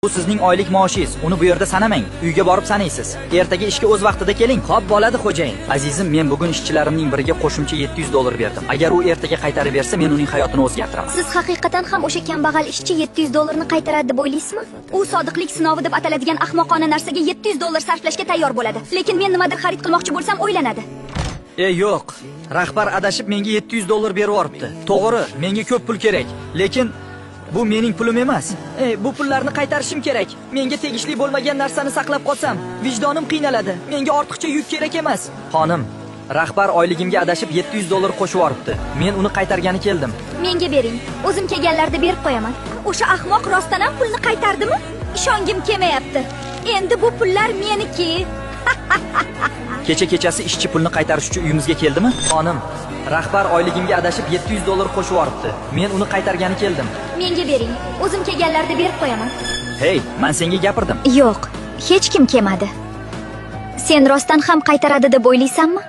Bu sizning oylik maoshingiz. Uni bu yerda sanamang. Uyga borib sanaysiz. Ertaga ishga o'z vaqtida keling. Xo'p bo'ladi xo'jayin. Azizim, men bugun ishchilarimning biriga qo'shimcha $700 berdim. Agar u ertaga qaytarib bersa, men uning hayotini o'zgartiraman. Siz haqiqatan ham o'sha kambag'al ishchi $700 ni qaytaradi deb o'ylaysizmi? U sodiqlik sinovi deb ataladigan ahmoqona narsaga $700 sarflashga tayyor bo'ladi. Lekin men nimadir xarid qilmoqchi bo'lsam o'ylanadi. Yo'q. Rahbar adashib menga $700 berib yuboribdi. To'g'ri, menga ko'p pul kerak. Lekin bu mening pulim emas. Bu pullarni qaytarishim kerak. Menga tegishli bo'lmagan narsani saqlab qolsam, vijdonim qiynaladi. Menga ortiqcha yuk kerak emas. Xonim, rahbar oyligimga adashib $700 qo'shib yuboribdi. Men uni qaytargani keldim. Menga bering. O'zim kelganlarda berib qo'yaman. O'sha ahmoq rostdan ham pulni qaytardimi? Ishongim kelmayapti. Endi bu pullar meniki. Kechasi ishchi pulni qaytarish uchun uyimizga keldimi? Xonim, rahbar oyligimga adashib $700 qo'shib yuboribdi. Men uni qaytargani keldim. Menga bering. O'zim kelganlarda berib qo'yaman. Hey, men senga gapirdim. Yo'q, hech kim kelmadi. Sen rostdan ham qaytaradi deb o'ylaysanmi?